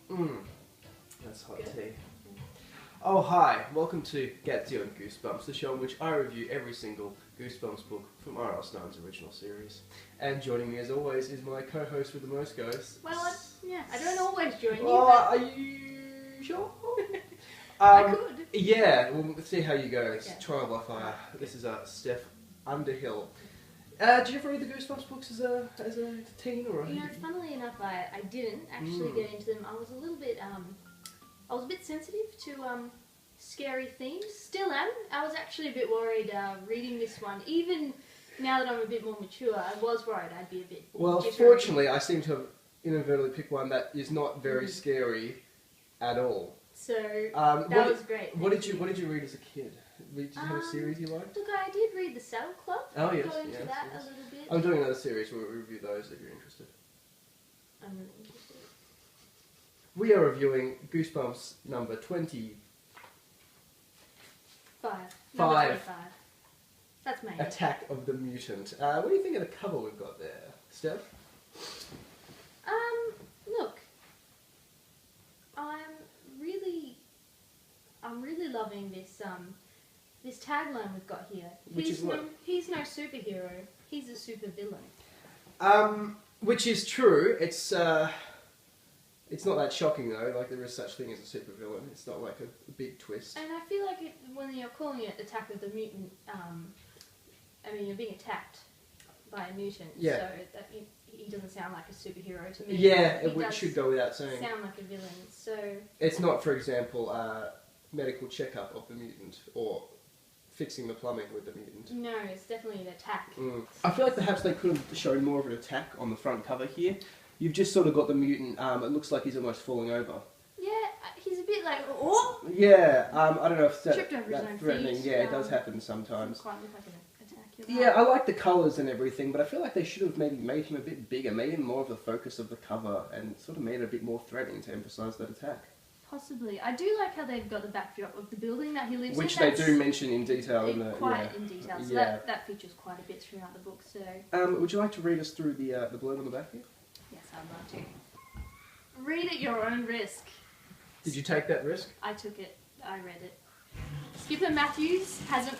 That's hot tea. Oh hi, welcome to Gattsy on Goosebumps, the show in which I review every single Goosebumps book from R.L. Stine's original series. And joining me as always is my co-host with the most ghosts. Well, I don't always join you, Oh, but... are you sure? I could. Yeah, we'll see how you go. It's Yeah. trial by fire. This is Steph Underhill. Did you ever read the Goosebumps books as a teen or? You know, funnily enough, I didn't actually get into them. I was a little bit, I was a bit sensitive to scary themes. Still am. I was actually a bit worried reading this one. Even now that I'm a bit more mature, I was worried I'd be a bit. Well, jittery. fortunately, I seem to have inadvertently picked one that is not very scary at all. So that was great. What did you read as a kid? Did you have a series you liked? Look, I did read The Saddle Club. Oh yes, Go into yes, that yes. a little bit. I'm doing another series where we review those if you're interested. I'm really interested. We are reviewing Goosebumps number 25. Number 25. That's my age. Attack of the Mutant. What do you think of the cover we've got there, Steph? Look, I'm really loving this this tagline we've got here. He's no superhero. He's a supervillain. Which is true. It's not that shocking though. Like there is such thing as a supervillain. It's not like a big twist. And I feel like when you're calling it Attack of the Mutant, I mean you're being attacked by a mutant. Yeah. So that he doesn't sound like a superhero to me. Yeah, He does should go without saying. sound like a villain. So It's not, for example, medical checkup of the mutant or fixing the plumbing with the mutant. no, it's definitely an attack. I feel like perhaps they could have shown more of an attack on the front cover here. You've just sort of got the mutant, it looks like he's almost falling over. Yeah, he's a bit like, oh! Yeah, I don't know if Tripped over his that's own threatening. feet. Yeah, it does happen sometimes. Doesn't quite look like an attack. Yeah, I like the colours and everything, but I feel like they should have maybe made him a bit bigger, made him more of the focus of the cover, and sort of made it a bit more threatening to emphasise that attack. Possibly. I do like how they've got the backdrop of the building that he lives in. Which they do mention in detail in the... Quite in detail, so Yeah. that features quite a bit throughout the book, so... Would you like to read us through the blurb on the back here? Yes, I'd love to. Read at your own risk. Did you take that risk? I took it. I read it. Skipper Matthews has an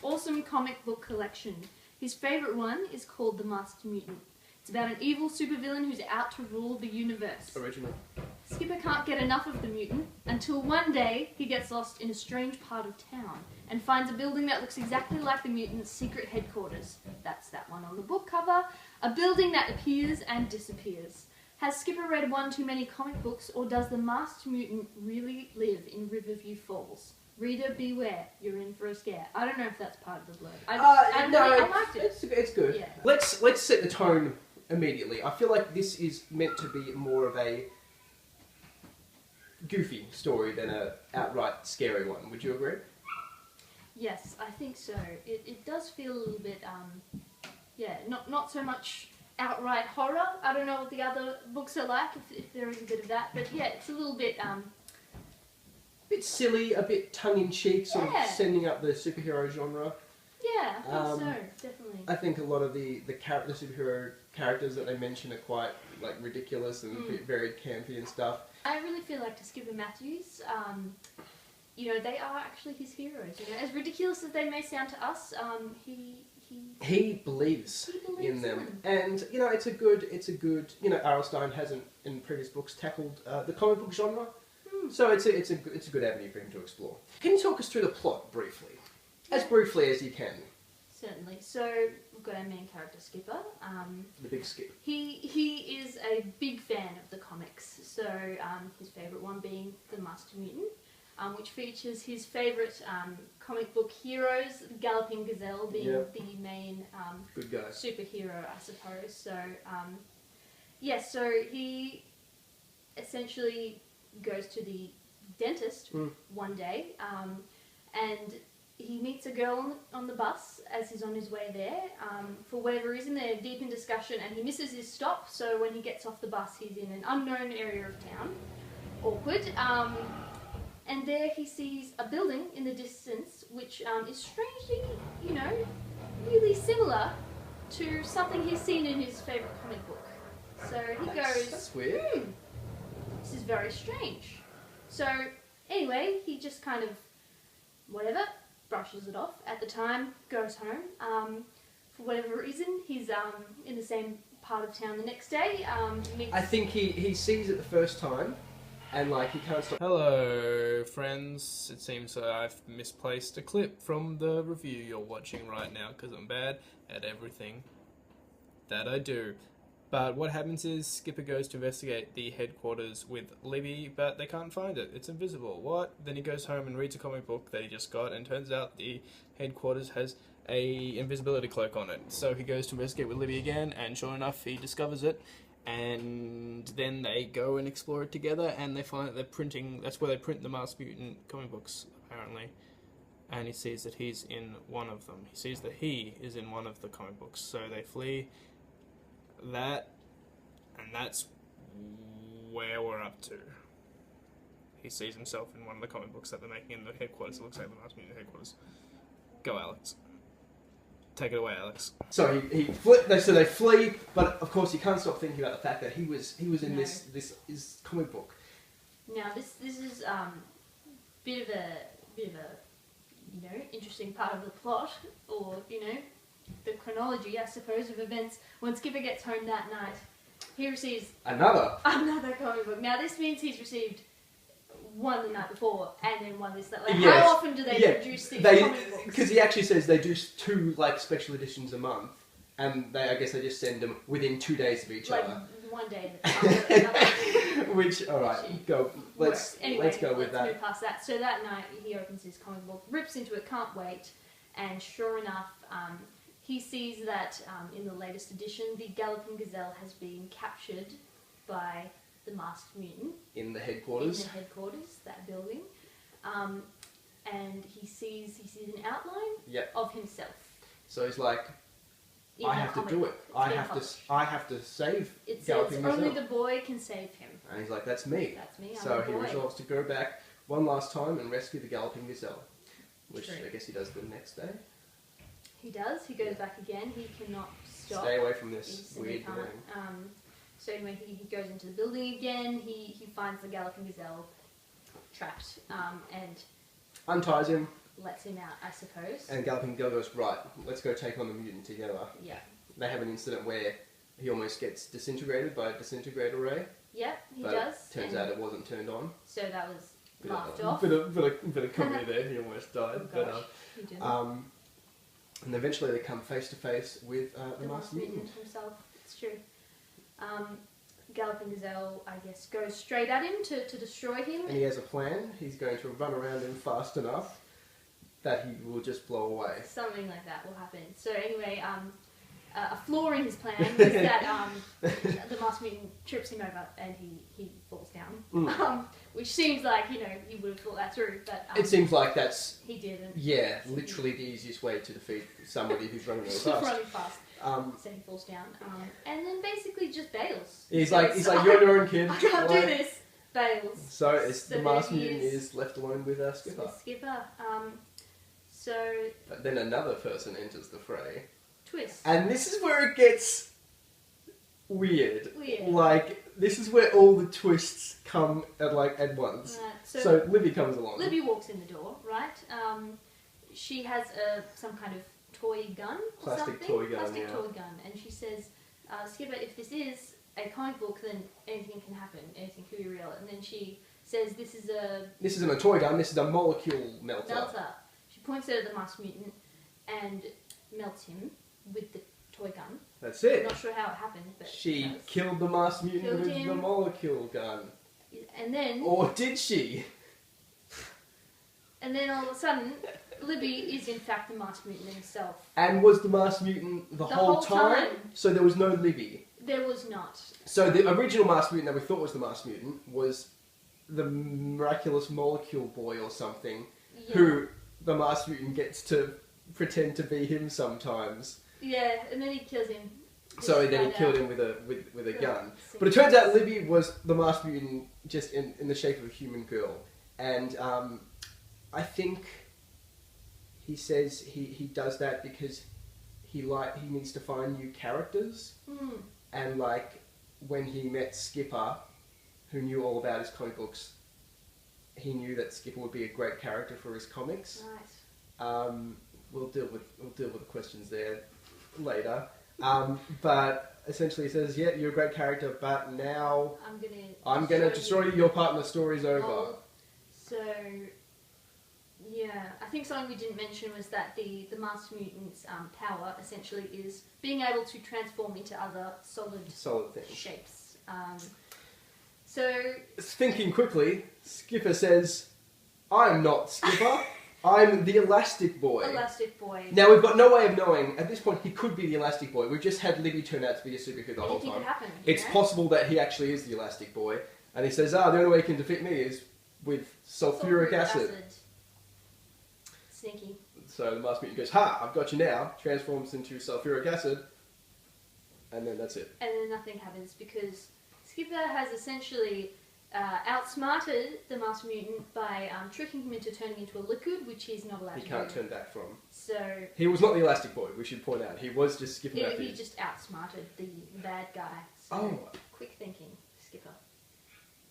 awesome comic book collection. His favourite one is called The Masked Mutant. It's about an evil supervillain who's out to rule the universe. Original. Skipper can't get enough of the mutant until one day he gets lost in a strange part of town and finds a building that looks exactly like the mutant's secret headquarters. That's that one on the book cover. A building that appears and disappears. Has Skipper read one too many comic books, or does the masked mutant really live in Riverview Falls? Reader beware, you're in for a scare. I don't know if that's part of the blurb. I liked it. It's good. Yeah. Let's set the tone immediately. I feel like this is meant to be more of a goofy story than a outright scary one. Would you agree? Yes, I think so. It does feel a little bit, yeah, not so much outright horror. I don't know what the other books are like, if there is a bit of that, but yeah, it's a little bit, bit silly, a bit tongue-in-cheek, sort of sending up the superhero genre. Yeah, I think so, definitely. I think a lot of the superhero characters that they mention are quite like ridiculous and very campy and stuff. I really feel like to Skipper Matthews, you know, they are actually his heroes. You know, as ridiculous as they may sound to us, he believes in them, and you know, it's a good. You know, R.L. Stine hasn't in previous books tackled the comic book genre, so it's a good avenue for him to explore. Can you talk us through the plot briefly? As briefly as you can. Certainly. So we've got our main character Skipper. The big Skip. He is a big fan of the comics. So his favourite one being The Masked Mutant, which features his favourite comic book heroes, Galloping Gazelle being the main good guy superhero, I suppose. So yeah, so he essentially goes to the dentist one day, and he meets a girl on the bus as he's on his way there. For whatever reason, they're deep in discussion and he misses his stop, so when he gets off the bus, he's in an unknown area of town. Awkward. And there he sees a building in the distance, which is strangely, you know, really similar to something he's seen in his favourite comic book. So he goes... That's weird. This is very strange. So anyway, he just kind of, whatever, brushes it off at the time, goes home. For whatever reason, he's in the same part of town the next day. I think he sees it the first time, and like he can't stop. Hello, friends. It seems that I've misplaced a clip from the review you're watching right now because I'm bad at everything that I do. But what happens is Skipper goes to investigate the headquarters with Libby, but they can't find it. It's invisible. What? Then he goes home and reads a comic book that he just got, and turns out the headquarters has a invisibility cloak on it. So he goes to investigate with Libby again, and sure enough, he discovers it. And then they go and explore it together, and they find that they're printing. That's where they print the Masked Mutant comic books, apparently. And he sees that he's in one of them. He sees that he is in one of the comic books. So they flee that, and that's where we're up to. He sees himself in one of the comic books that they're making in the headquarters. It looks like the Masked Mutant headquarters. Go, Alex. Take it away, Alex. So they flee, but of course you can't stop thinking about the fact that he was in this comic book. Now this is bit of a interesting part of the plot, or the chronology, I suppose, of events. When Skipper gets home that night, he receives another comic book. Now this means he's received one the night before and then one this night. Like, yes. How often do they produce these comic books? Because he actually says they do 2 like special editions a month, and I guess they just send them within 2 days of each other. One day after another. Which, alright, go. Let's go with that. Let's move past that. So that night he opens his comic book, rips into it, can't wait, and sure enough, he sees that in the latest edition, the Galloping Gazelle has been captured by the Masked Mutant. In the headquarters, that building. And he sees an outline of himself. So he's like, I have to do it. I have to save Galloping Gazelle. Only the boy can save him. And he's like, that's me. That's me. So he resolves to go back one last time and rescue the Galloping Gazelle. Which I guess he does the next day. He does. He goes back again. He cannot stop. Stay away from this weird building. So anyway, he goes into the building again. He finds the Galloping Gazelle trapped and unties him. Lets him out, I suppose. And Galloping Gazelle goes, right, let's go take on the mutant together. Yeah. They have an incident where he almost gets disintegrated by a disintegrator ray. Yeah, he does. Turns out it wasn't turned on. So that was laughed off. Bit of comedy there. He almost died. Oh gosh, he didn't. And eventually they come face to face with the Masked Mutant himself. It's true. Galloping Gazelle, I guess, goes straight at him to destroy him. And he has a plan. He's going to run around him fast enough that he will just blow away. Something like that will happen. So anyway, a flaw in his plan was that the Masked Mutant trips him over and he falls down. Which seems like, he would have thought that through. But it seems like that's... He didn't. Yeah, literally the easiest way to defeat somebody who's running really fast. Running fast. So he falls down. And then basically just bails. He's like, you're your own kid. I can't do this. Bails. So the Masked Mutant is left alone with Skipper. But then another person enters the fray. Twist. And this is where it gets weird. Like, this is where all the twists come at once. Right. So Libby comes along. Libby walks in the door, right? She has some kind of toy gun or Plastic something. toy gun, Plastic toy gun. And she says, Skipper, if this is a comic book, then anything can happen. Anything could be real. And then she says, this isn't a toy gun, this is a molecule melter. She points it at the Masked Mutant and melts him with the toy gun. That's it. I'm not sure how it happened, but she killed the Masked Mutant with the molecule gun. And then... Or did she? And then all of a sudden, Libby is in fact the Masked Mutant himself. And was the Masked Mutant the whole time? So there was no Libby? There was not. So the original Masked Mutant that we thought was the Masked Mutant was the miraculous molecule boy or something, who the Masked Mutant gets to pretend to be him sometimes. Yeah, and then he kills him. So then he killed him with a gun. But it turns out Libby was the Masked Mutant just in the shape of a human girl. And I think he says he does that because he needs to find new characters. And when he met Skipper, who knew all about his comic books, he knew that Skipper would be a great character for his comics. Right. We'll deal with the questions there later. But essentially, he says, "Yeah, you're a great character, but now I'm gonna destroy you. Your part in the story's over." Oh, so, yeah, I think something we didn't mention was that the Master Mutant's power essentially is being able to transform into other solid things. shapes. So, thinking quickly, Skipper says, "I'm not Skipper. I'm the Elastic Boy." Elastic Boy. Now, we've got no way of knowing. At this point, he could be the Elastic Boy. We've just had Libby turn out to be a superhero the whole Anything time. could happen. It's possible that he actually is the Elastic Boy. And he says, the only way he can defeat me is with sulfuric acid. Sneaky. So the Masked Mutant goes, "Ha, I've got you now." Transforms into sulfuric acid. And then that's it. And then nothing happens because Skipper has essentially outsmarted the Master Mutant by tricking him into turning into a liquid, which he's not allowed to do. He can't turn back from. So he was not the Elastic Boy, we should point out. He was just Skipper Matthews. He just outsmarted the bad guy. So quick thinking, Skipper.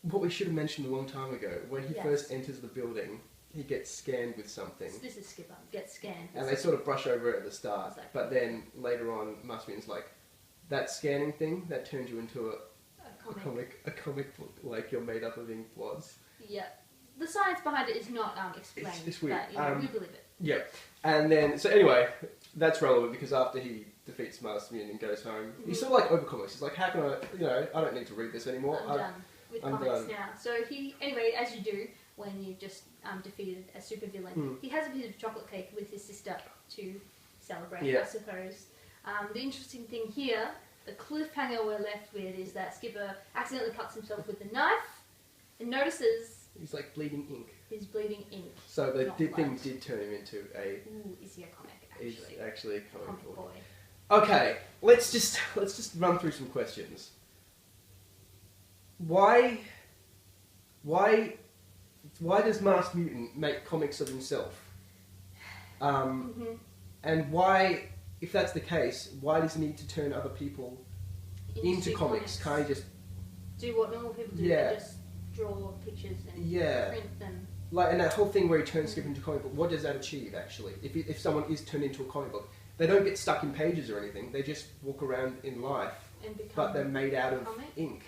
What we should have mentioned a long time ago, when he first enters the building, he gets scanned with something. This is Skipper. Gets scanned. And they sort of brush over it at the start. Exactly. But then later on, Master Mutant's like, that scanning thing, that turns you into a comic book, like you're made up of ink wads. Yeah. The science behind it is not explained. It's weird. But, we believe it. Yeah. And then, so anyway, that's relevant because after he defeats Master Mutant and goes home, he's sort of like over comics. He's like, how can I, I don't need to read this anymore. I'm done with comics now. So anyway, as you do, when you've just defeated a supervillain, he has a bit of chocolate cake with his sister to celebrate, I suppose. The interesting thing here, the cliffhanger we're left with, is that Skipper accidentally cuts himself with a knife and notices he's like bleeding ink. He's bleeding ink. So the thing did turn him into a. Ooh, is he a comic? He's actually a comic boy. Okay, let's just run through some questions. Why does Masked Mutant make comics of himself? And why, if that's the case, why does he need to turn other people into comics? Can't he just do what normal people do? Yeah. Just draw pictures and print them. Like, and that whole thing where he turns Skipper into a comic book, what does that achieve, actually? If someone is turned into a comic book, they don't get stuck in pages or anything. They just walk around in life, but they're made out of ink.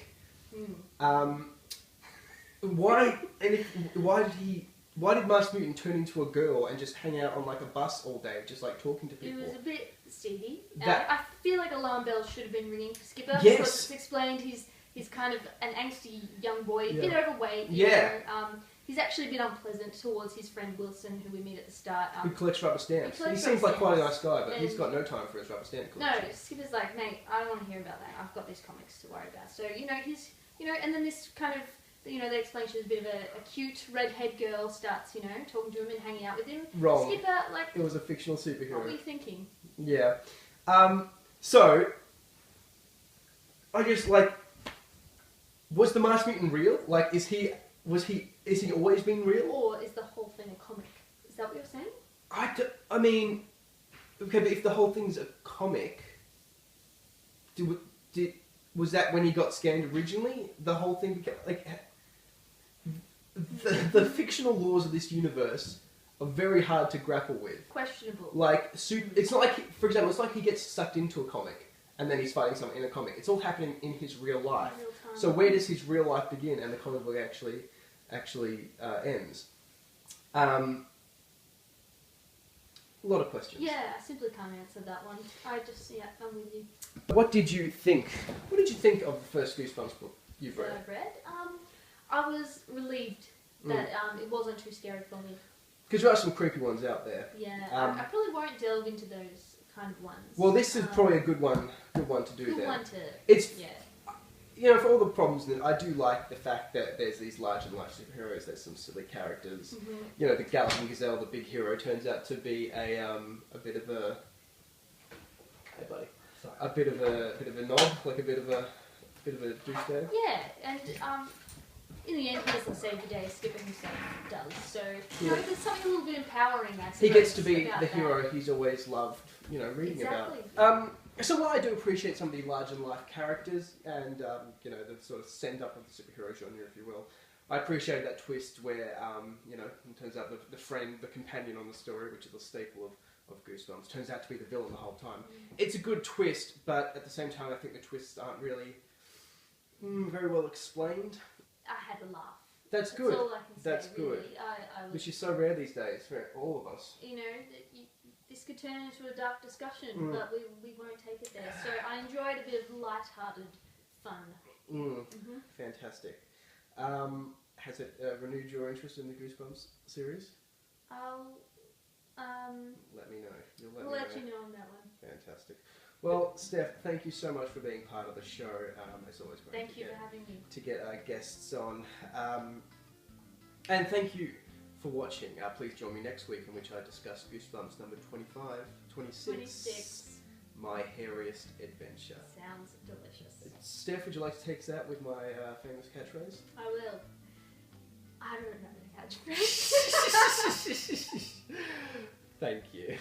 Why did Masked Mutant turn into a girl and just hang out on like a bus all day, just like talking to people? It was a bit seedy. I feel like alarm bells should have been ringing for Skipper. Yes. Because it's explained he's kind of an angsty young boy, a bit overweight. He's actually a bit unpleasant towards his friend Wilson, who we meet at the start. Who collects rubber stamps. He seems like quite a nice guy, but he's got no time for his rubber stamp collection. No, Skipper's like, mate, I don't want to hear about that. I've got these comics to worry about. So, he's, and then this kind of, they explain she's a bit of a cute redhead girl starts, talking to him and hanging out with him. Wrong. Skipper, like... It was a fictional superhero. What were you thinking? Yeah. So, I guess, was the Masked Mutant real? Like, is he always been real? Or is the whole thing a comic? Is that what you're saying? I mean, okay, but if the whole thing's a comic, was that when he got scanned originally? The whole thing became, the fictional laws of this universe are very hard to grapple with. Questionable. It's not like, for example, it's like he gets sucked into a comic and then he's fighting someone in a comic. It's all happening in his real life. So where does his real life begin and the comic book actually ends? A lot of questions. Yeah, I simply can't answer that one. I'm with you. What did you think? What did you think of the first Goosebumps book you've read? I've read. I was relieved that it wasn't too scary for me. Because there are some creepy ones out there. Yeah, I probably won't delve into those kind of ones. Well, this is probably a good one to do. Good then. one to. It's for all the problems that I do like the fact that there's these larger-than-life superheroes. There's some silly characters. The Galloping Gazelle, the big hero, turns out to be a bit of a. Hey, buddy. Sorry. A bit of a knob, like a bit of a douchebag. Yeah, and in the end, he doesn't save the day. Skipper himself does. So there's something a little bit empowering. I suppose, he gets to be the hero he's always loved. Reading about. So while I do appreciate some of the larger-than-life characters and, you know, the sort of send-up of the superhero genre, if you will, I appreciate that twist where, you know, it turns out the friend, the companion on the story, which is the staple of Goosebumps, turns out to be the villain the whole time. It's a good twist, but at the same time, I think the twists aren't really very well explained. I had a laugh. That's good. That's all I can say. That's good. Really. I was, Which is so rare these days for all of us. you know, this could turn into a dark discussion, but we won't take it there. So I enjoyed a bit of light-hearted fun. Fantastic. Has it renewed your interest in the Goosebumps series? I'll Let me know. You'll we'll let you know on that one. Fantastic. Well, Steph, thank you so much for being part of the show. It's always great Thank you for having me. to get our guests on. And thank you for watching. Please join me next week in which I discuss Goosebumps number 26. My hairiest adventure. Sounds delicious. Steph, would you like to take us out with my famous catchphrase? I will. I don't know the catchphrase. Thank you.